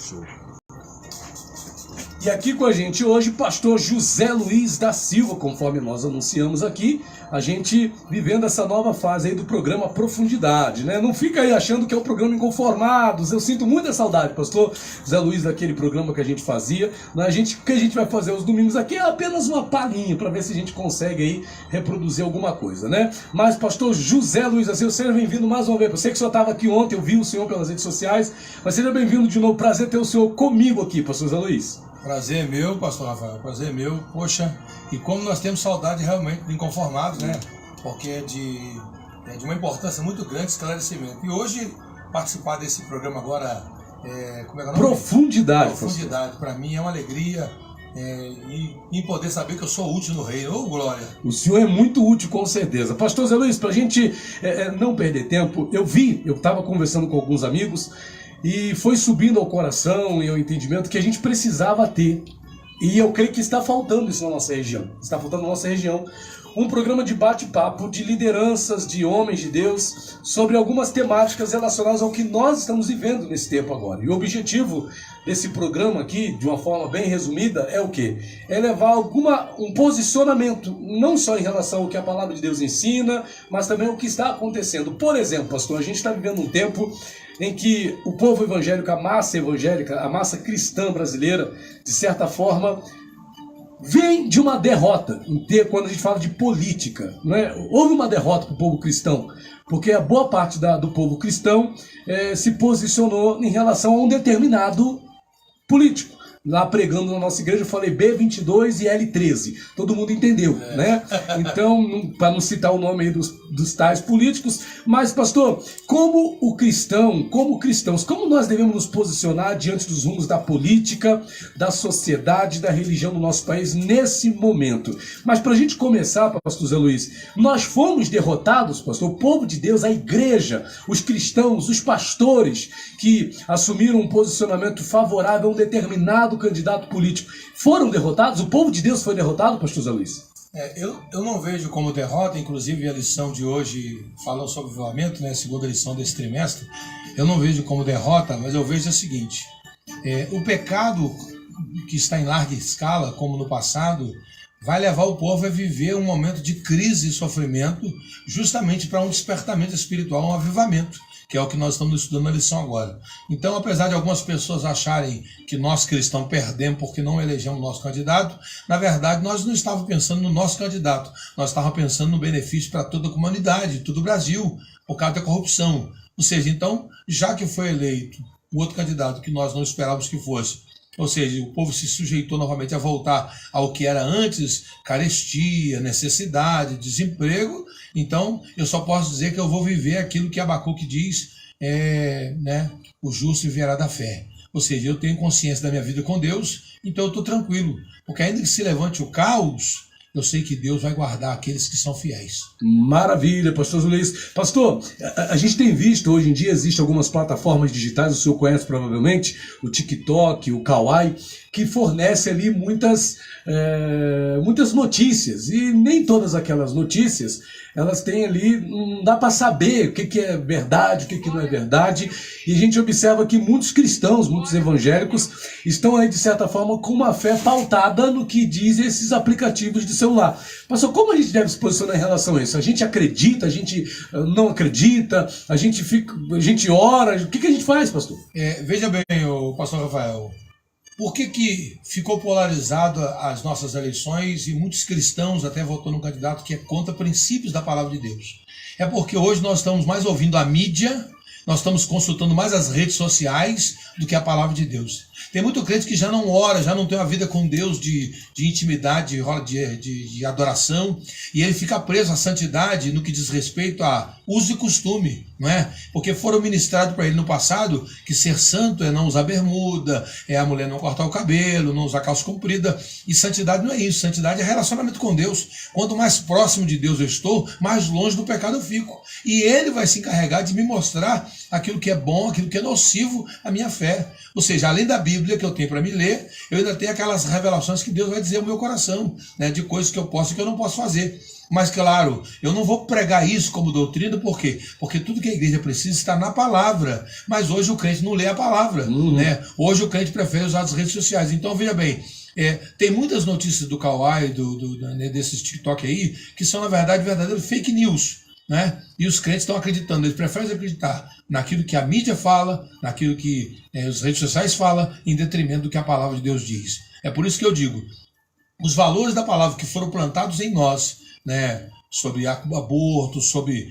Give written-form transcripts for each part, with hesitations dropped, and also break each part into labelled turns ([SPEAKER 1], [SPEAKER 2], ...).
[SPEAKER 1] Show.
[SPEAKER 2] E aqui com a gente hoje, pastor José Luiz da Silva, conforme nós anunciamos aqui, a gente vivendo essa nova fase aí do programa Profundidade, né? Não fica aí achando que é o programa Inconformados. Eu sinto muita saudade, pastor José Luiz, daquele programa que a gente fazia. O que a gente vai fazer os domingos aqui é apenas uma palhinha para ver se a gente consegue aí reproduzir alguma coisa, né? Mas, pastor José Luiz da Silva, seja bem-vindo mais uma vez. Eu sei que o senhor estava aqui ontem, eu vi o senhor pelas redes sociais, mas seja bem-vindo de novo. Prazer ter o senhor comigo aqui, pastor José Luiz.
[SPEAKER 1] Prazer é meu, pastor Rafael, prazer é meu. Poxa, e como nós temos saudade realmente de Inconformados, né? Porque é de uma importância muito grande esclarecimento. E hoje, participar desse programa agora, como é que é o nome? Profundidade, para mim é uma alegria. E poder saber que eu sou útil no reino. Ô, glória!
[SPEAKER 2] O senhor é muito útil, com certeza. Pastor Zé Luiz, para a gente não perder tempo, eu estava conversando com alguns amigos e foi subindo ao coração e ao entendimento que a gente precisava ter. E eu creio que está faltando isso na nossa região. Está faltando na nossa região um programa de bate-papo de lideranças, de homens de Deus, sobre algumas temáticas relacionadas ao que nós estamos vivendo nesse tempo agora. E o objetivo desse programa aqui, de uma forma bem resumida, é o quê? É levar um posicionamento, não só em relação ao que a palavra de Deus ensina, mas também o que está acontecendo. Por exemplo, pastor, a gente está vivendo um tempo em que o povo evangélico, a massa cristã brasileira, de certa forma, vem de uma derrota, quando a gente fala de política, não é? Houve uma derrota para o povo cristão, porque a boa parte do povo cristão se posicionou em relação a um determinado político. Lá pregando na nossa igreja, eu falei B22 e L13. Todo mundo entendeu, né? Então, para não citar o nome aí dos tais políticos, mas, pastor, como cristãos, como nós devemos nos posicionar diante dos rumos da política, da sociedade, da religião do nosso país nesse momento? Mas para a gente começar, pastor Zé Luiz, nós fomos derrotados, pastor, o povo de Deus, a igreja, os cristãos, os pastores que assumiram um posicionamento favorável a um determinado candidato político, foram derrotados? O povo de Deus foi derrotado, pastor Zé Luiz?
[SPEAKER 1] Eu não vejo como derrota, inclusive a lição de hoje falou sobre avivamento, né, a segunda lição desse trimestre. Eu não vejo como derrota, mas eu vejo o seguinte: o pecado que está em larga escala, como no passado, vai levar o povo a viver um momento de crise e sofrimento, justamente para um despertamento espiritual, um avivamento, que é o que nós estamos estudando na lição agora. Então, apesar de algumas pessoas acharem que nós cristãos perdemos porque não elegemos nosso candidato, na verdade nós não estávamos pensando no nosso candidato, nós estávamos pensando no benefício para toda a comunidade, todo o Brasil, por causa da corrupção. Ou seja, então, já que foi eleito o outro candidato que nós não esperávamos que fosse, ou seja, o povo se sujeitou novamente a voltar ao que era antes, carestia, necessidade, desemprego. Então, eu só posso dizer que eu vou viver aquilo que Abacuque diz, o justo viverá da fé. Ou seja, eu tenho consciência da minha vida com Deus, então eu estou tranquilo. Porque ainda que se levante o caos, eu sei que Deus vai guardar aqueles que são fiéis.
[SPEAKER 2] Maravilha, pastor Luiz. Pastor, a gente tem visto, hoje em dia existem algumas plataformas digitais, o senhor conhece provavelmente, o TikTok, o Kawaii, que fornece ali muitas notícias. E nem todas aquelas notícias, elas têm ali, não dá para saber o que é verdade, o que não é verdade. E a gente observa que muitos cristãos, muitos evangélicos, estão aí, de certa forma, com uma fé pautada no que dizem esses aplicativos de celular. Pastor, como a gente deve se posicionar em relação a isso? A gente acredita, a gente não acredita, a gente ora, o que a gente faz, pastor?
[SPEAKER 1] Veja bem, pastor Rafael, por que ficou polarizado as nossas eleições e muitos cristãos até votou num candidato que é contra princípios da palavra de Deus? É porque hoje nós estamos mais ouvindo a mídia, nós estamos consultando mais as redes sociais do que a palavra de Deus. Tem muito crente que já não ora, já não tem uma vida com Deus de intimidade, de adoração, e ele fica preso à santidade no que diz respeito a uso e costume, não é? Porque foram ministrados para ele no passado que ser santo é não usar bermuda, é a mulher não cortar o cabelo, não usar calça comprida, e santidade não é isso, santidade é relacionamento com Deus. Quanto mais próximo de Deus eu estou, mais longe do pecado eu fico, e ele vai se encarregar de me mostrar aquilo que é bom, aquilo que é nocivo à minha fé. Ou seja, além da Bíblia que eu tenho para me ler, eu ainda tenho aquelas revelações que Deus vai dizer ao meu coração, né, de coisas que eu posso e que eu não posso fazer. Mas claro, eu não vou pregar isso como doutrina, por quê? Porque tudo que a igreja precisa está na palavra. Mas hoje o crente não lê a palavra, né? Hoje o crente prefere usar as redes sociais. Então veja bem, tem muitas notícias do Kawaii, desses TikTok aí, que são na verdade verdadeiros fake news, né? E os crentes estão acreditando, eles preferem acreditar naquilo que a mídia fala, naquilo que as redes sociais falam, em detrimento do que a palavra de Deus diz. É por isso que eu digo, os valores da palavra que foram plantados em nós, né, sobre aborto, sobre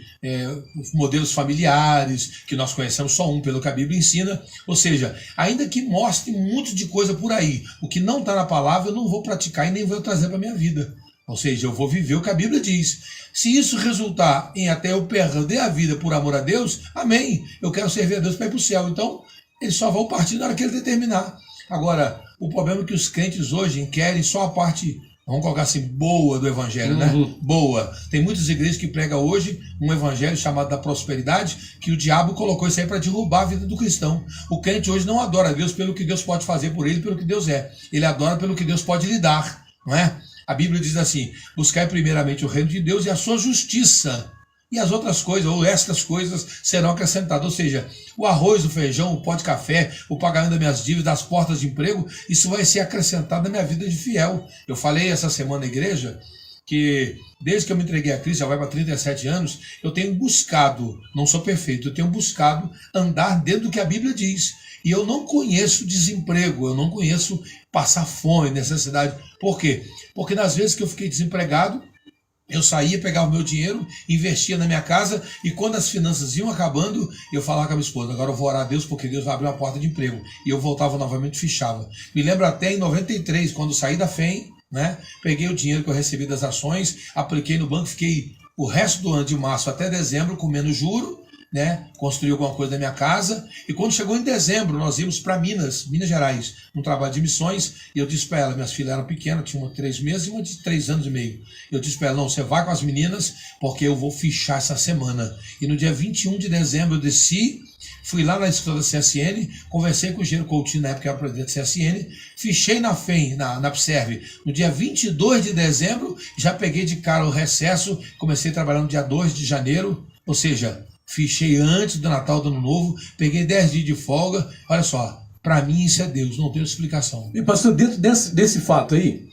[SPEAKER 1] modelos familiares, que nós conhecemos só um pelo que a Bíblia ensina, ou seja, ainda que mostre um monte de coisa por aí, o que não está na palavra eu não vou praticar e nem vou trazer para a minha vida. Ou seja, eu vou viver o que a Bíblia diz. Se isso resultar em até eu perder a vida por amor a Deus, amém, eu quero servir a Deus para ir para o céu. Então, eles só vão partir na hora que ele determinar. Agora, o problema é que os crentes hoje querem só a parte, vamos colocar assim, boa do evangelho, né? Boa. Tem muitas igrejas que pregam hoje um evangelho chamado da prosperidade, que o diabo colocou isso aí para derrubar a vida do cristão. O crente hoje não adora a Deus pelo que Deus pode fazer por ele, pelo que Deus é. Ele adora pelo que Deus pode lhe dar, não é? A Bíblia diz assim, buscai primeiramente o reino de Deus e a sua justiça. E as outras coisas, ou estas coisas, serão acrescentadas. Ou seja, o arroz, o feijão, o pó de café, o pagamento das minhas dívidas, as portas de emprego, isso vai ser acrescentado na minha vida de fiel. Eu falei essa semana na igreja que desde que eu me entreguei a Cristo, já vai para 37 anos, eu tenho buscado, não sou perfeito, eu tenho buscado andar dentro do que a Bíblia diz. E eu não conheço desemprego, eu não conheço passar fome, necessidade. Por quê? Porque nas vezes que eu fiquei desempregado, eu saía, pegava o meu dinheiro, investia na minha casa e quando as finanças iam acabando, eu falava com a minha esposa, agora eu vou orar a Deus porque Deus vai abrir uma porta de emprego. E eu voltava novamente e fichava. Me lembro até em 93, quando saí da FEM, né, peguei o dinheiro que eu recebi das ações, apliquei no banco, fiquei o resto do ano de março até dezembro comendo juro, né, construí alguma coisa na minha casa, e quando chegou em dezembro, nós íamos para Minas Gerais, um trabalho de missões, e eu disse para ela, minhas filhas eram pequenas, tinham 3 meses e uma de 3 anos e meio, eu disse para ela, não, você vai com as meninas, porque eu vou fichar essa semana, e no dia 21 de dezembro eu desci, fui lá na escola da CSN, conversei com o Gero Coutinho, na época que era presidente da CSN, fichei na FEM, na PSERV, no dia 22 de dezembro, já peguei de cara o recesso, comecei a trabalhar no dia 2 de janeiro, ou seja, fichei antes do Natal, do Ano Novo, peguei 10 dias de folga. Olha só, para mim isso é Deus, não tem explicação.
[SPEAKER 2] E pastor, dentro desse fato aí,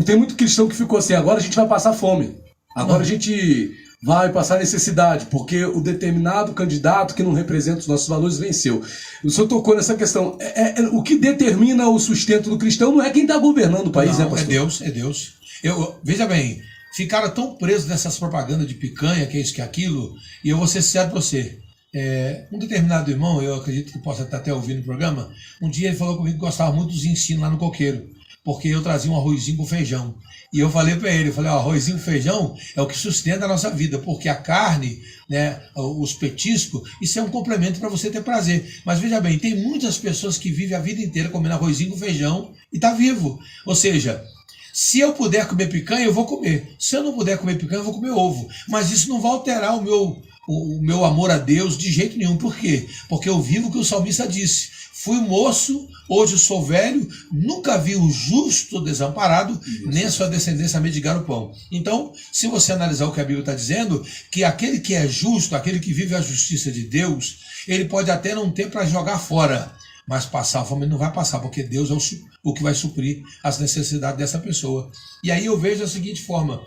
[SPEAKER 2] tem muito cristão que ficou assim, agora a gente vai passar fome, agora a gente vai passar necessidade, porque o determinado candidato que não representa os nossos valores venceu. O senhor tocou nessa questão. O que determina o sustento do cristão não é quem está governando o país,
[SPEAKER 1] não,
[SPEAKER 2] né, pastor?
[SPEAKER 1] É Deus. Veja bem, ficaram tão presos nessas propagandas de picanha, que é isso, que é aquilo, e eu vou ser sincero para você. Um determinado irmão, eu acredito que possa estar até ouvindo o programa, um dia ele falou comigo que gostava muito dos ensinos lá no coqueiro, porque eu trazia um arrozinho com feijão. E eu falei para ele, arrozinho com feijão é o que sustenta a nossa vida, porque a carne, né, os petiscos, isso é um complemento para você ter prazer. Mas veja bem, tem muitas pessoas que vivem a vida inteira comendo arrozinho com feijão e tá vivo. Ou seja, se eu puder comer picanha, eu vou comer. Se eu não puder comer picanha, eu vou comer ovo. Mas isso não vai alterar o meu amor a Deus de jeito nenhum. Por quê? Porque eu vivo o que o salmista disse. Fui moço, hoje sou velho, nunca vi o justo desamparado, nem a sua descendência mendigar o pão. Então, se você analisar o que a Bíblia está dizendo, que aquele que é justo, aquele que vive a justiça de Deus, ele pode até não ter para jogar fora, mas passar a fome não vai passar, porque Deus é o que vai suprir as necessidades dessa pessoa. E aí eu vejo da seguinte forma,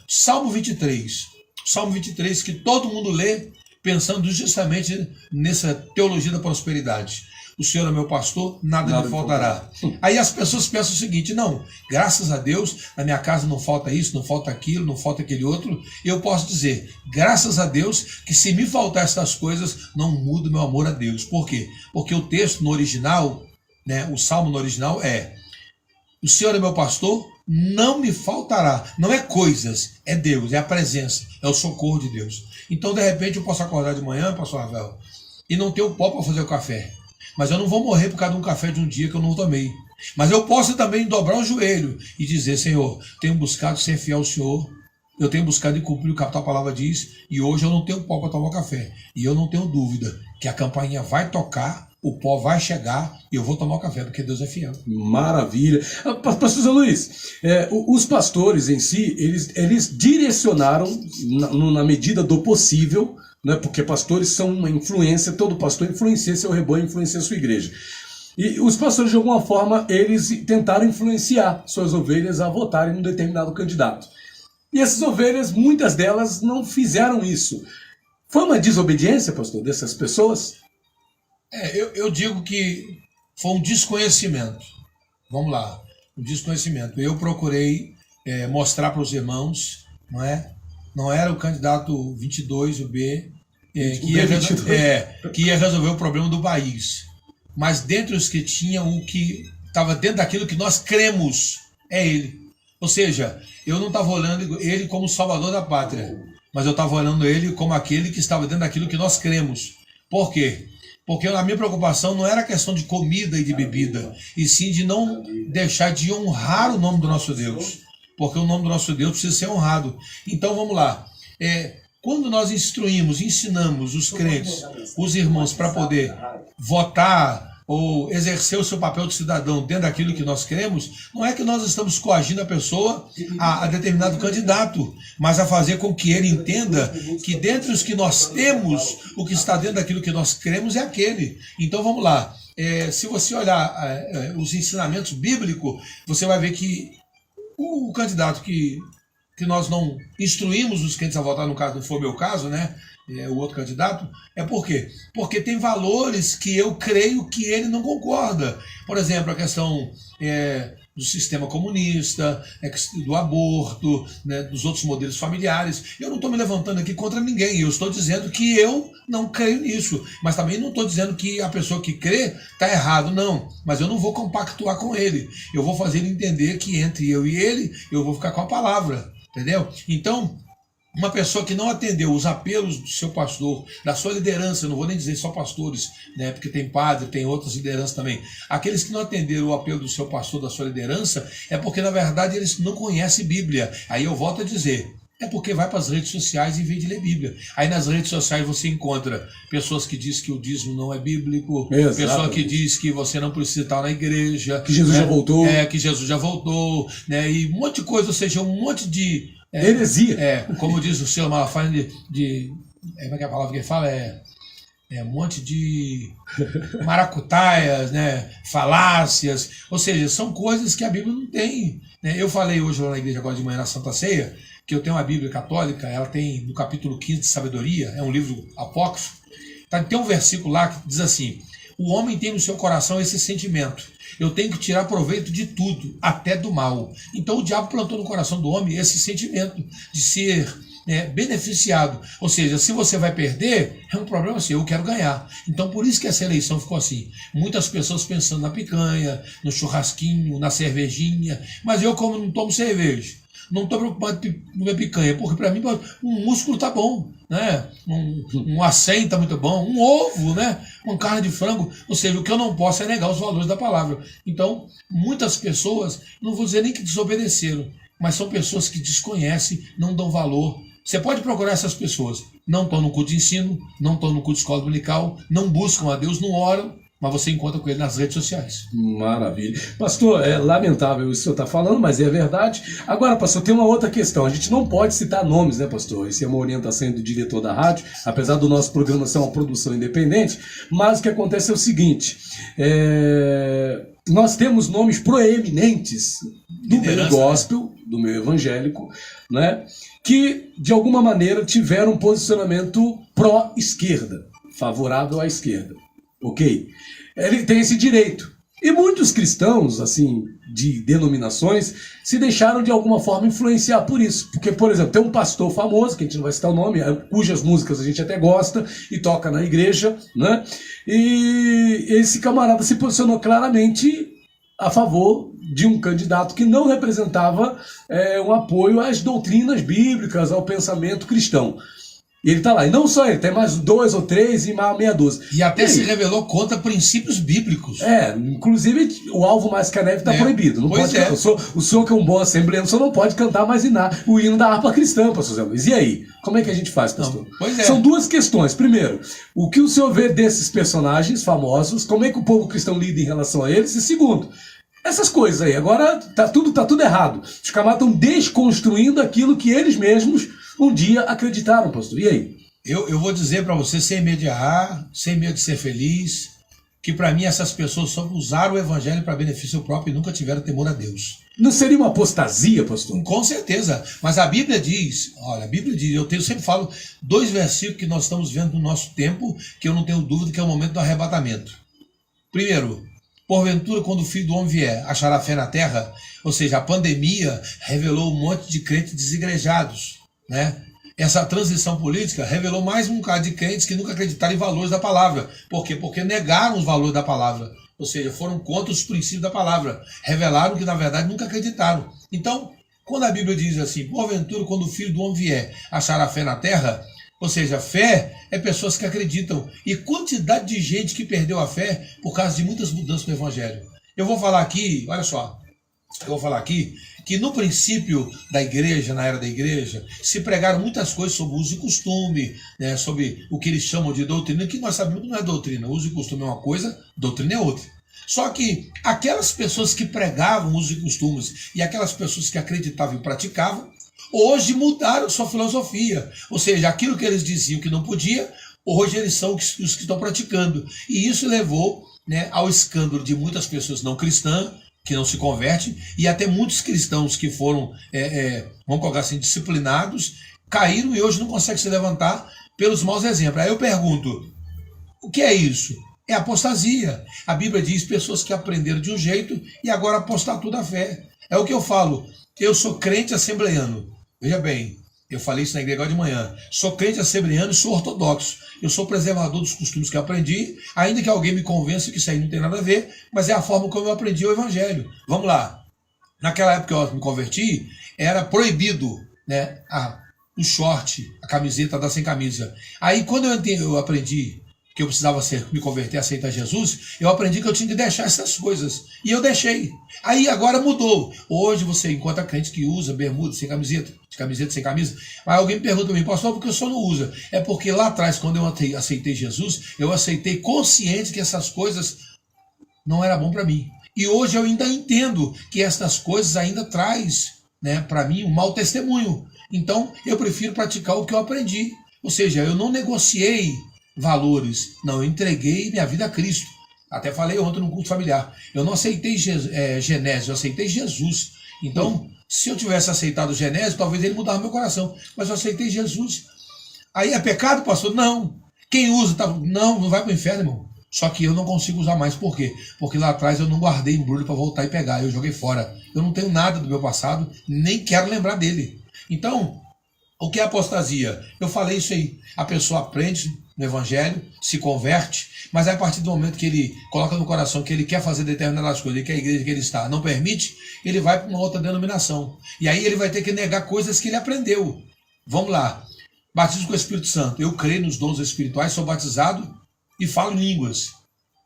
[SPEAKER 1] Salmo 23, que todo mundo lê pensando justamente nessa teologia da prosperidade. O Senhor é meu pastor, nada me faltará. Aí as pessoas pensam o seguinte, não, graças a Deus, na minha casa não falta isso, não falta aquilo, não falta aquele outro. Eu posso dizer, graças a Deus, que se me faltar essas coisas, não muda meu amor a Deus. Por quê? Porque o texto no original, né, o salmo no original o Senhor é meu pastor, não me faltará. Não é coisas, é Deus, é a presença, é o socorro de Deus. Então, de repente, eu posso acordar de manhã, pastor Ravel, e não ter o pó para fazer o café. Mas eu não vou morrer por causa de um café de um dia que eu não tomei. Mas eu posso também dobrar o joelho e dizer, Senhor, tenho buscado ser fiel ao Senhor, eu tenho buscado cumprir o que a tua palavra diz, e hoje eu não tenho pó para tomar café. E eu não tenho dúvida que a campainha vai tocar o pó vai chegar e eu vou tomar o café, porque Deus é fiel.
[SPEAKER 2] Maravilha. Pastor Zé Luiz, os pastores em si, eles direcionaram na medida do possível, né, porque pastores são uma influência, todo pastor influencia seu rebanho, influencia sua igreja. E os pastores, de alguma forma, eles tentaram influenciar suas ovelhas a votarem num determinado candidato. E essas ovelhas, muitas delas, não fizeram isso. Foi uma desobediência, pastor, dessas pessoas?
[SPEAKER 1] Eu digo que foi um desconhecimento. Vamos lá, um desconhecimento. Eu procurei mostrar para os irmãos, não é? Não era o candidato 22, o B, que ia resolver o problema do país. Mas dentre os que tinham, o que estava dentro daquilo que nós cremos, é ele. Ou seja, eu não estava olhando ele como salvador da pátria, mas eu estava olhando ele como aquele que estava dentro daquilo que nós cremos. Por quê? Porque a minha preocupação não era questão de comida e de bebida, e sim de não deixar de honrar o nome do nosso Deus. Porque o nome do nosso Deus precisa ser honrado. Então vamos lá. Quando nós instruímos, ensinamos os crentes, os irmãos, para poder votar ou exercer o seu papel de cidadão dentro daquilo que nós queremos, não é que nós estamos coagindo a pessoa a determinado candidato, mas a fazer com que ele entenda que dentre os que nós temos, o que está dentro daquilo que nós queremos é aquele. Então vamos lá, se você olhar os ensinamentos bíblicos, você vai ver que o candidato que nós não instruímos os crentes a votar, no caso, não foi o meu caso, né? O outro candidato, por quê? Porque tem valores que eu creio que ele não concorda. Por exemplo, a questão do sistema comunista, do aborto, né, dos outros modelos familiares. Eu não estou me levantando aqui contra ninguém, eu estou dizendo que eu não creio nisso, mas também não estou dizendo que a pessoa que crê está errado, não. Mas eu não vou compactuar com ele, eu vou fazer ele entender que entre eu e ele, eu vou ficar com a palavra. Entendeu? Então, uma pessoa que não atendeu os apelos do seu pastor, da sua liderança, eu não vou nem dizer só pastores, né, porque tem padre, tem outras lideranças também. Aqueles que não atenderam o apelo do seu pastor, da sua liderança, é porque na verdade eles não conhecem Bíblia. Aí eu volto a dizer, é porque vai para as redes sociais em vez de ler Bíblia. Aí nas redes sociais você encontra pessoas que dizem que o dízimo não é bíblico, pessoa que diz que você não precisa estar na igreja, que Jesus já voltou, que Jesus já voltou, né? E um monte de coisa, ou seja, um monte de
[SPEAKER 2] heresia.
[SPEAKER 1] Como diz o Sr. Malafaia, como é que é a palavra que ele fala? Um monte de maracutaias, né? Falácias, ou seja, são coisas que a Bíblia não tem. Né? Eu falei hoje lá na igreja agora de manhã na Santa Ceia, que eu tenho uma Bíblia católica, ela tem no capítulo 15 de Sabedoria, é um livro apócrifo, tem um versículo lá que diz assim, o homem tem no seu coração esse sentimento, eu tenho que tirar proveito de tudo, até do mal. Então o diabo plantou no coração do homem esse sentimento de ser beneficiado. Ou seja, se você vai perder, é um problema seu, eu quero ganhar. Então por isso que essa eleição ficou assim. Muitas pessoas pensando na picanha, no churrasquinho, na cervejinha, mas eu como não tomo cerveja, não estou preocupado com comer picanha, porque para mim um músculo tá bom, né? Um acém tá muito bom, um ovo, né? Uma carne de frango, ou seja, o que eu não posso é negar os valores da palavra. Então, muitas pessoas, não vou dizer nem que desobedeceram, mas são pessoas que desconhecem, não dão valor. Você pode procurar essas pessoas, não estão no culto de ensino, não estão no culto de escola dominical, não buscam a Deus, não oram, mas você encontra com ele nas redes sociais.
[SPEAKER 2] Maravilha. Pastor, é lamentável isso que o senhor está falando, mas é verdade. Agora, pastor, tem uma outra questão. A gente não pode citar nomes, né, pastor? Isso é uma orientação do diretor da rádio, apesar do nosso programa ser uma produção independente, mas o que acontece é o seguinte, nós temos nomes proeminentes do meio gospel, do meio evangélico, né, que, de alguma maneira, tiveram um posicionamento pró-esquerda, favorável à esquerda. Ok? Ele tem esse direito. E muitos cristãos, assim, de denominações, se deixaram de alguma forma influenciar por isso. Porque, por exemplo, tem um pastor famoso, que a gente não vai citar o nome, cujas músicas a gente até gosta e toca na igreja, né? E esse camarada se posicionou claramente a favor de um candidato que não representava um apoio às doutrinas bíblicas, ao pensamento cristão. E ele está lá. E não só ele, tem mais 2 ou 3 e mais meia dúzia.
[SPEAKER 1] E até se revelou contra princípios bíblicos.
[SPEAKER 2] Inclusive o alvo mais que a neve está proibido. Não
[SPEAKER 1] pois
[SPEAKER 2] pode
[SPEAKER 1] é.
[SPEAKER 2] O senhor que é um bom assembleano, o senhor não pode cantar mais o hino da harpa cristã, pastor Zé Luiz. E aí? Como é que a gente faz, pastor?
[SPEAKER 1] Pois é.
[SPEAKER 2] São 2 questões. Primeiro, o que o senhor vê desses personagens famosos, como é que o povo cristão lida em relação a eles? E segundo, essas coisas aí. Agora tá tudo errado. Os camaradas estão desconstruindo aquilo que eles mesmos um dia acreditaram, pastor. E aí?
[SPEAKER 1] Eu vou dizer para você, sem medo de errar, sem medo de ser feliz, que para mim essas pessoas só usaram o evangelho para benefício próprio e nunca tiveram temor a Deus.
[SPEAKER 2] Não seria uma apostasia, pastor?
[SPEAKER 1] Com certeza. Mas a Bíblia diz, eu sempre falo 2 versículos que nós estamos vendo no nosso tempo, que eu não tenho dúvida que é o momento do arrebatamento. Primeiro, porventura, quando o Filho do Homem vier, achará fé na terra? Ou seja, a pandemia revelou um monte de crentes desigrejados, né? Essa transição política revelou mais um bocado de crentes que nunca acreditaram em valores da palavra. Por quê? Porque negaram os valores da palavra. Ou seja, foram contra os princípios da palavra. Revelaram que, na verdade, nunca acreditaram. Então, quando a Bíblia diz assim, porventura, quando o Filho do Homem vier, achará fé na terra? Ou seja, fé é pessoas que acreditam. E quantidade de gente que perdeu a fé por causa de muitas mudanças no Evangelho. Eu vou falar aqui, olha só. Eu vou falar aqui que no princípio da igreja, na era da igreja, se pregaram muitas coisas sobre uso e costume, né, sobre o que eles chamam de doutrina, que nós sabemos que não é doutrina. Uso e costume é uma coisa, doutrina é outra. Só que aquelas pessoas que pregavam usos e costumes e aquelas pessoas que acreditavam e praticavam, hoje mudaram sua filosofia. Ou seja, aquilo que eles diziam que não podia, hoje eles são os que estão praticando. E isso levou, né, ao escândalo de muitas pessoas não cristãs, que não se convertem, e até muitos cristãos que foram, vamos colocar assim, disciplinados, caíram e hoje não conseguem se levantar pelos maus exemplos. Aí eu pergunto, o que é isso? É apostasia. A Bíblia diz pessoas que aprenderam de um jeito e agora apostaram da fé. É o que eu falo, eu sou crente assembleiano. Veja bem, eu falei isso na igreja agora de manhã. Sou crente assembleiano e sou ortodoxo. Eu sou preservador dos costumes que aprendi, ainda que alguém me convença que isso aí não tem nada a ver, mas é a forma como eu aprendi o evangelho. Vamos lá. Naquela época que eu me converti, era proibido, né, o short, a camiseta da sem camisa. Aí quando eu aprendi que eu precisava me converter, aceitar Jesus, eu aprendi que eu tinha que deixar essas coisas. E eu deixei. Aí agora mudou. Hoje você encontra crente que usa bermuda sem camiseta, de camiseta sem camisa. Mas alguém me pergunta a mim, pastor, por que o senhor não usa? É porque lá atrás, quando eu aceitei Jesus, eu aceitei consciente que essas coisas não eram bom para mim. E hoje eu ainda entendo que essas coisas ainda traz, né, para mim um mau testemunho. Então eu prefiro praticar o que eu aprendi. Ou seja, eu não negociei valores, não, eu entreguei minha vida a Cristo. Até falei ontem no culto familiar, eu não aceitei Genésio, eu aceitei Jesus. Então, se eu tivesse aceitado Genésio, talvez ele mudasse meu coração, mas eu aceitei Jesus. Aí é pecado, pastor? Não. Quem usa, não vai para o inferno, irmão. Só que eu não consigo usar mais, por quê? Porque lá atrás eu não guardei embrulho para voltar e pegar, eu joguei fora. Eu não tenho nada do meu passado, nem quero lembrar dele. Então, o que é apostasia? Eu falei isso aí, a pessoa aprende no evangelho, se converte, mas a partir do momento que ele coloca no coração que ele quer fazer determinadas coisas, que a igreja que ele está não permite, ele vai para uma outra denominação. E aí ele vai ter que negar coisas que ele aprendeu. Vamos lá. Batismo com o Espírito Santo. Eu creio nos dons espirituais, sou batizado e falo em línguas.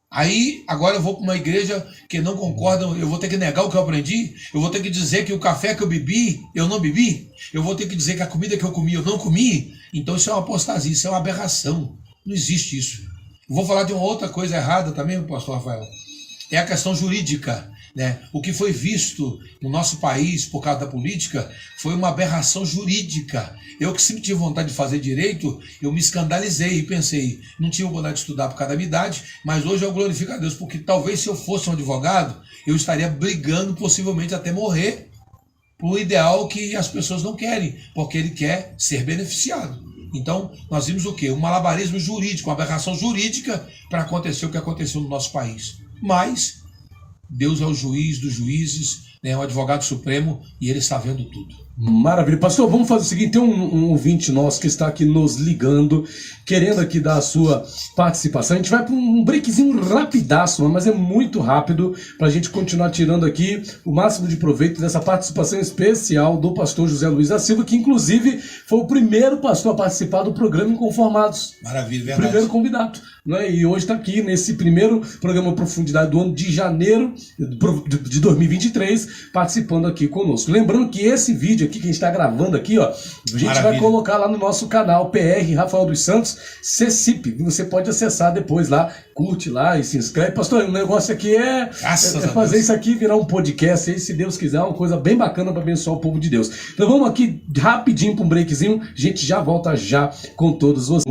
[SPEAKER 1] Aí, agora eu vou para uma igreja que não concorda, eu vou ter que negar o que eu aprendi, eu vou ter que dizer que o café que eu bebi, eu não bebi, eu vou ter que dizer que a comida que eu comi, eu não comi. Então isso é uma apostasia, isso é uma aberração. Não existe isso. Eu vou falar de uma outra coisa errada também, pastor Rafael. É a questão jurídica, né? O que foi visto no nosso país por causa da política foi uma aberração jurídica. Eu que sempre tive vontade de fazer direito, eu me escandalizei e pensei, não tive vontade de estudar por causa da minha idade, mas hoje eu glorifico a Deus, porque talvez se eu fosse um advogado, eu estaria brigando possivelmente até morrer por um ideal que as pessoas não querem, porque ele quer ser beneficiado. Então, nós vimos o quê? Um malabarismo jurídico, uma aberração jurídica para acontecer o que aconteceu no nosso país. Mas Deus é o juiz dos juízes, né, o advogado supremo, e ele está vendo tudo.
[SPEAKER 2] Maravilha. Pastor, vamos fazer o seguinte, tem um ouvinte nosso que está aqui nos ligando, querendo aqui dar a sua participação. A gente vai para um breakzinho rapidaço, mas é muito rápido, para a gente continuar tirando aqui o máximo de proveito dessa participação especial do pastor José Luiz da Silva, que inclusive foi o primeiro pastor a participar do programa Inconformados.
[SPEAKER 1] Maravilha, verdade.
[SPEAKER 2] Primeiro convidado. Né? E hoje está aqui nesse primeiro programa Profundidade do ano de janeiro de 2023, participando aqui conosco. Lembrando que esse vídeo aqui que a gente está gravando aqui, ó, a gente vai colocar lá no nosso canal PR Rafael dos Santos CCIP. Você pode acessar depois lá, curte lá e se inscreve. Pastor, o negócio aqui é fazer isso aqui virar um podcast aí, se Deus quiser, uma coisa bem bacana para abençoar o povo de Deus. Então vamos aqui rapidinho para um breakzinho, a gente já volta já com todos vocês.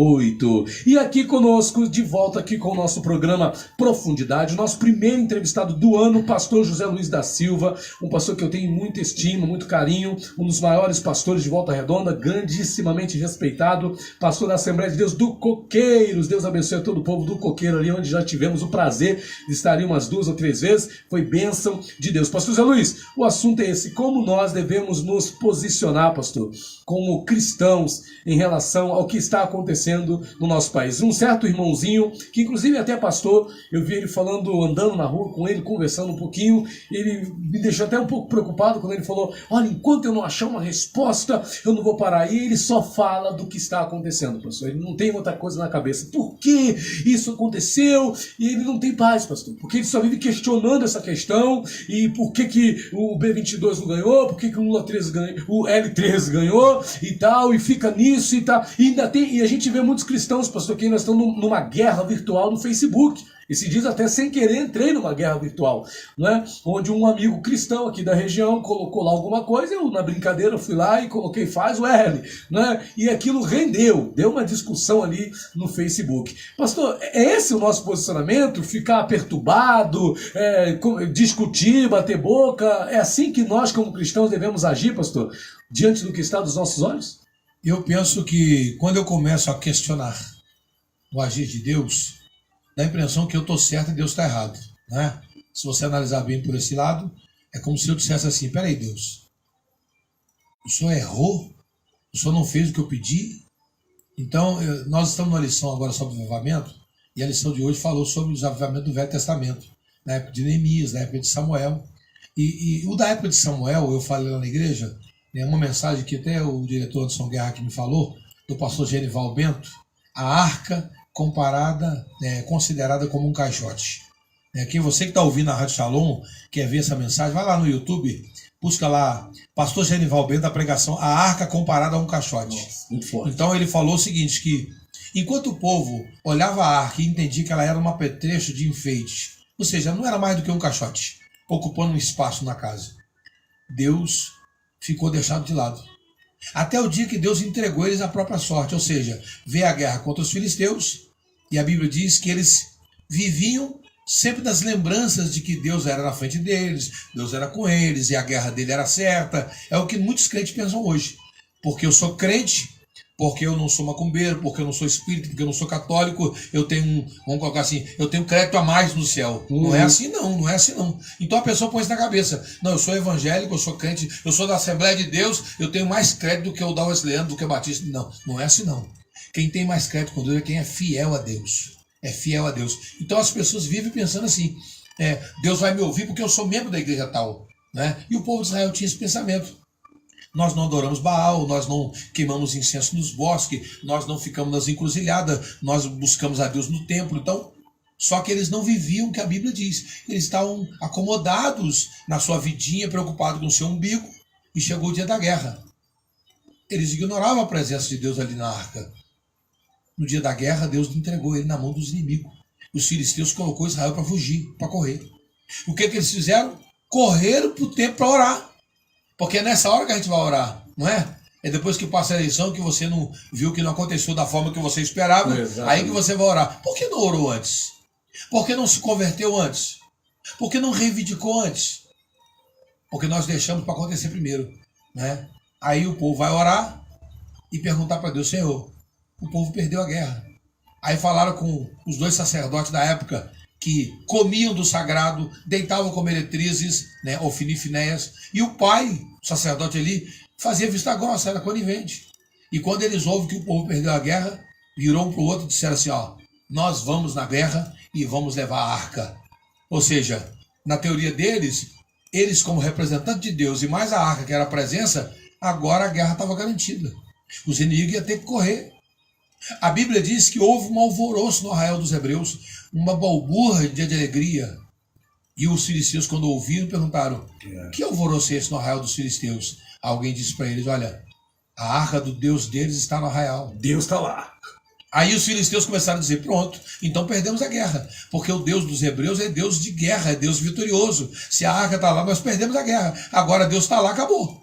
[SPEAKER 2] E aqui conosco, de volta aqui com o nosso programa Profundidade, o nosso primeiro entrevistado do ano, pastor José Luiz da Silva, um pastor que eu tenho muita estima, muito carinho, um dos maiores pastores de Volta Redonda, grandissimamente respeitado, pastor da Assembleia de Deus do Coqueiros. Deus abençoe a todo o povo do Coqueiro ali, onde já tivemos o prazer de estar ali umas 2 ou 3 vezes, foi bênção de Deus. Pastor José Luiz, o assunto é esse, como nós devemos nos posicionar, pastor, como cristãos em relação ao que está acontecendo no nosso país. Um certo irmãozinho, que inclusive até pastor, eu vi ele falando, andando na rua com ele, conversando um pouquinho, ele me deixou até um pouco preocupado quando ele falou, olha, enquanto eu não achar uma resposta, eu não vou parar. E ele só fala do que está acontecendo, pastor. Ele não tem outra coisa na cabeça. Por que isso aconteceu? E ele não tem paz, pastor. Porque ele só vive questionando essa questão, e por que o B22 não ganhou, por que o Lula 13 ganhou, o L13 ganhou, e tal, e fica nisso e tal. E ainda tem, e a gente vê muitos cristãos, pastor, que ainda estão numa guerra virtual no Facebook. Esses dias até sem querer entrei numa guerra virtual, né? Onde um amigo cristão aqui da região colocou lá alguma coisa, eu na brincadeira fui lá e coloquei faz o L, né? E aquilo rendeu, deu uma discussão ali no Facebook. Pastor, é esse o nosso posicionamento? Ficar perturbado, discutir, bater boca? É assim que nós como cristãos devemos agir, pastor, diante do que está dos nossos olhos?
[SPEAKER 1] Eu penso que quando eu começo a questionar o agir de Deus, dá a impressão que eu estou certo e Deus está errado, né? Se você analisar bem por esse lado, é como se eu dissesse assim, peraí Deus, o Senhor errou? O Senhor não fez o que eu pedi? Então, nós estamos numa lição agora sobre o avivamento, e a lição de hoje falou sobre os avivamentos do Velho Testamento, na época de Neemias, na época de Samuel. E o da época de Samuel, eu falei lá na igreja, uma mensagem que até o diretor Anderson Guerra que me falou, do pastor Genival Bento, a arca comparada, considerada como um caixote. Quem você que está ouvindo a Rádio Shalom, quer ver essa mensagem, vai lá no YouTube, busca lá, pastor Genival Bento, a pregação, a arca comparada a um caixote.
[SPEAKER 2] Nossa, muito forte.
[SPEAKER 1] Então ele falou o seguinte, que enquanto o povo olhava a arca e entendia que ela era um apetrecho de enfeite, ou seja, não era mais do que um caixote, ocupando um espaço na casa, Deus ficou deixado de lado. Até o dia que Deus entregou eles à própria sorte, ou seja, veio a guerra contra os filisteus, e a Bíblia diz que eles viviam sempre das lembranças de que Deus era na frente deles, Deus era com eles, e a guerra dele era certa. É o que muitos crentes pensam hoje. Porque eu sou crente, porque eu não sou macumbeiro, porque eu não sou espírita, porque eu não sou católico, eu tenho, vamos colocar assim, eu tenho crédito a mais no céu. Não é assim não, não é assim não. Então a pessoa põe isso na cabeça. Não, eu sou evangélico, eu sou crente, eu sou da Assembleia de Deus, eu tenho mais crédito do que o da Wesleyano, do que o Batista. Não, não é assim não. Quem tem mais crédito com Deus é quem é fiel a Deus. É fiel a Deus. Então as pessoas vivem pensando assim, Deus vai me ouvir porque eu sou membro da igreja tal, né? E o povo de Israel tinha esse pensamento. Nós não adoramos Baal, nós não queimamos incenso nos bosques, nós não ficamos nas encruzilhadas, nós buscamos a Deus no templo. Então, só que eles não viviam o que a Bíblia diz. Eles estavam acomodados na sua vidinha, preocupados com o seu umbigo, e chegou o dia da guerra. Eles ignoravam a presença de Deus ali na arca. No dia da guerra, Deus entregou ele na mão dos inimigos. Os filisteus colocou Israel para fugir, para correr. O que eles fizeram? Correram para o templo para orar. Porque é nessa hora que a gente vai orar, não é? É depois que passa a eleição que você não viu que não aconteceu da forma que você esperava, aí que você vai orar. Por que não orou antes? Por que não se converteu antes? Por que não reivindicou antes? Porque nós deixamos para acontecer primeiro, né? Aí o povo vai orar e perguntar para Deus, Senhor, o povo perdeu a guerra. Aí falaram com os 2 sacerdotes da época que comiam do sagrado, deitavam com meretrizes, né, Ofni e Finéias, e o pai, o sacerdote ali, fazia vista grossa, era conivente. E quando eles ouvem que o povo perdeu a guerra, virou um para o outro e disseram assim, ó, nós vamos na guerra e vamos levar a arca. Ou seja, na teoria deles, eles como representantes de Deus e mais a arca, que era a presença, agora a guerra estava garantida. Os inimigos iam ter que correr. A Bíblia diz que houve um alvoroço no arraial dos hebreus, uma balbúrdia de alegria. E os filisteus, quando ouviram, perguntaram, que alvoroço é esse no arraial dos filisteus? Alguém disse para eles, olha, a arca do Deus deles está no arraial.
[SPEAKER 2] Deus está lá.
[SPEAKER 1] Aí os filisteus começaram a dizer, pronto, então perdemos a guerra. Porque o Deus dos hebreus é Deus de guerra, é Deus vitorioso. Se a arca está lá, nós perdemos a guerra. Agora Deus está lá, acabou.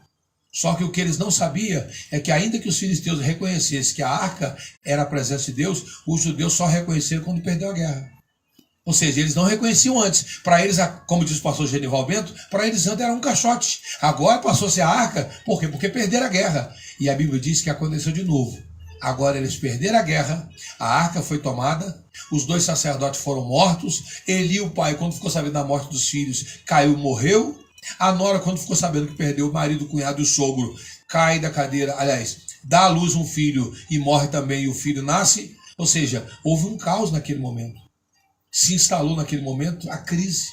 [SPEAKER 1] Só que o que eles não sabiam é que ainda que os filisteus reconhecessem que a arca era a presença de Deus, os judeus só reconheceram quando perdeu a guerra. Ou seja, eles não reconheciam antes. Para eles, como diz o pastor Genival Bento, para eles antes era um caixote. Agora passou a ser a arca, por quê? Porque perderam a guerra. E a Bíblia diz que aconteceu de novo. Agora eles perderam a guerra, a arca foi tomada, os 2 sacerdotes foram mortos, Eli, o pai, quando ficou sabendo da morte dos filhos, caiu e morreu. A nora, quando ficou sabendo que perdeu o marido, o cunhado e o sogro, cai da cadeira, aliás, dá à luz um filho e morre também, e o filho nasce. Ou seja, houve um caos naquele momento. Se instalou naquele momento a crise.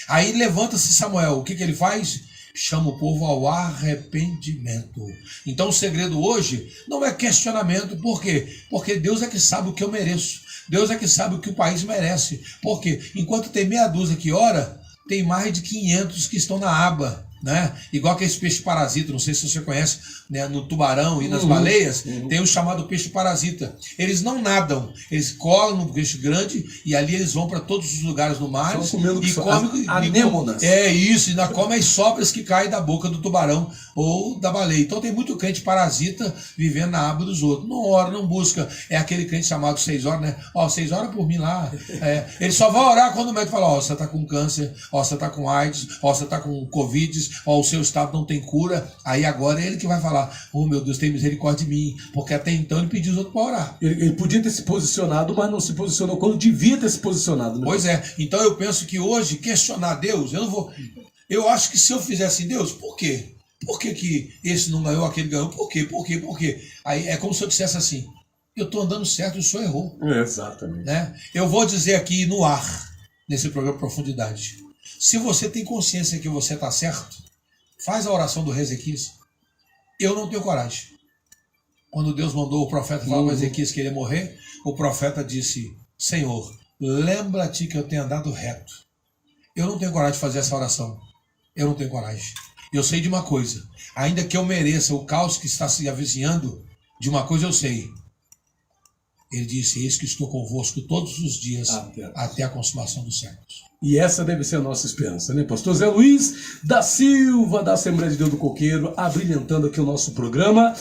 [SPEAKER 1] Aí levanta-se Samuel, o que ele faz? Chama o povo ao arrependimento. Então o segredo hoje não é questionamento. Por quê? Porque Deus é que sabe o que eu mereço. Deus é que sabe o que o país merece. Porque enquanto tem meia dúzia que ora, tem mais de 500 que estão na aba, né? Igual que esse peixe parasita, não sei se você conhece, né? No tubarão e nas baleias, tem o chamado peixe parasita. Eles não nadam, eles colam no peixe grande e ali eles vão para todos os lugares no mar e comem
[SPEAKER 2] anêmonas.
[SPEAKER 1] É isso, e ainda comem as sobras que caem da boca do tubarão ou da baleia. Então tem muito crente parasita vivendo na aba dos outros. Não ora, não busca. É aquele crente chamado 6 horas, né? Ó, 6 horas por mim lá. Ele só vai orar quando o médico fala, ó, você tá com câncer, ó, você tá com AIDS, ó, você tá com Covid, ó, o seu estado não tem cura. Aí agora é ele que vai falar, oh meu Deus, tem misericórdia de mim, porque até então ele pediu os outros para orar.
[SPEAKER 2] Ele podia ter se posicionado, mas não se posicionou quando devia ter se posicionado, né?
[SPEAKER 1] Pois é, então eu penso que hoje questionar Deus, eu acho que se eu fizesse Deus, por quê? Por que esse não ganhou, aquele ganhou? Por quê? Aí é como se eu dissesse assim, eu estou andando certo e o senhor errou.
[SPEAKER 2] Exatamente.
[SPEAKER 1] Né? Eu vou dizer aqui no ar, nesse programa Profundidade, se você tem consciência que você está certo, faz a oração do Ezequias. Eu não tenho coragem. Quando Deus mandou o profeta falar para Ezequias que ele ia morrer, o profeta disse, Senhor, lembra-te que eu tenho andado reto. Eu não tenho coragem de fazer essa oração. Eu não tenho coragem. Eu sei de uma coisa, ainda que eu mereça o caos que está se avizinhando, de uma coisa eu sei. Ele disse, eis que estou convosco todos os dias até a consumação dos séculos.
[SPEAKER 2] E essa deve ser a nossa esperança, né? Pastor Zé Luiz da Silva, da Assembleia de Deus do Coqueiro, abrilhantando aqui o nosso programa.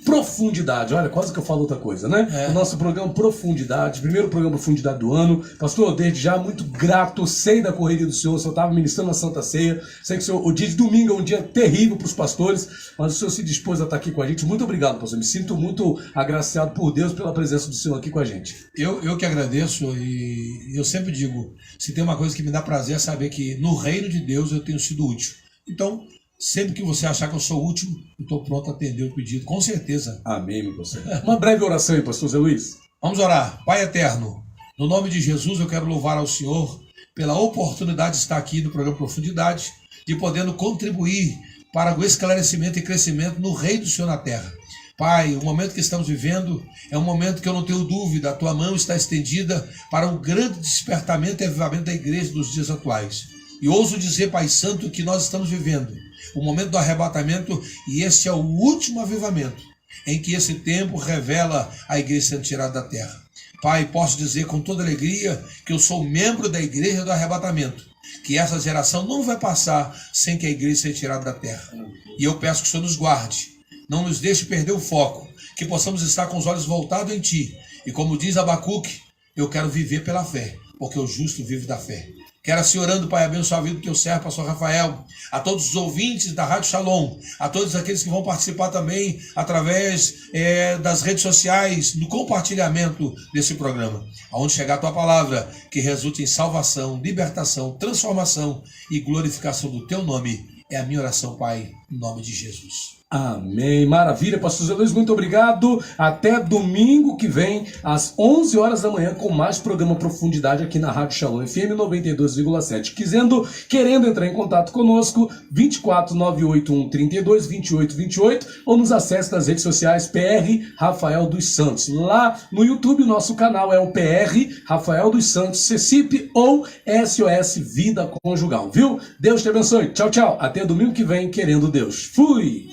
[SPEAKER 2] Profundidade, olha, quase que eu falo outra coisa, né? O nosso programa Profundidade, primeiro programa Profundidade do ano. Pastor, desde já, muito grato, sei da correria do senhor estava ministrando a Santa Ceia, sei que o dia de domingo é um dia terrível para os pastores, mas o senhor se dispôs a estar aqui com a gente. Muito obrigado, pastor, me sinto muito agraciado por Deus pela presença do senhor aqui com a gente.
[SPEAKER 1] Eu que agradeço e eu sempre digo, se tem uma coisa que me dá prazer é saber que no reino de Deus eu tenho sido útil. Então, sempre que você achar que eu sou útil, eu estou pronto a atender o pedido, com certeza.
[SPEAKER 2] Amém, meu pastor. Uma breve oração aí, pastor Zé Luiz.
[SPEAKER 1] Vamos orar. Pai eterno, no nome de Jesus eu quero louvar ao Senhor pela oportunidade de estar aqui no programa Profundidade, de podendo contribuir para o esclarecimento e crescimento no reino do Senhor na terra. Pai, o momento que estamos vivendo é um momento que eu não tenho dúvida, a tua mão está estendida para um grande despertamento e avivamento da igreja dos dias atuais. E ouso dizer, Pai Santo, que nós estamos vivendo o momento do arrebatamento, e esse é o último avivamento, em que esse tempo revela a igreja sendo tirada da terra. Pai, posso dizer com toda alegria que eu sou membro da igreja do arrebatamento, que essa geração não vai passar sem que a igreja seja tirada da terra. E eu peço que o Senhor nos guarde, não nos deixe perder o foco, que possamos estar com os olhos voltados em Ti. E como diz Abacuque, eu quero viver pela fé, porque o justo vive da fé. Quero assim orando, Pai, abençoar a vida do teu servo, pastor Rafael, a todos os ouvintes da Rádio Shalom, a todos aqueles que vão participar também através das redes sociais, no compartilhamento desse programa. Aonde chegar a tua palavra, que resulte em salvação, libertação, transformação e glorificação do teu nome. É a minha oração, Pai, Em nome de Jesus.
[SPEAKER 2] Amém. Maravilha, pastor Zé Luiz, muito obrigado. Até domingo que vem, às 11 horas da manhã, com mais programa Profundidade aqui na Rádio Shalom FM 92,7. Querendo entrar em contato conosco, 24981322828 ou nos acesse nas redes sociais PR Rafael dos Santos. Lá no YouTube, o nosso canal é o PR Rafael dos Santos CCIP ou SOS Vida Conjugal, viu? Deus te abençoe. Tchau, tchau. Até domingo que vem, querendo Deus. Fui!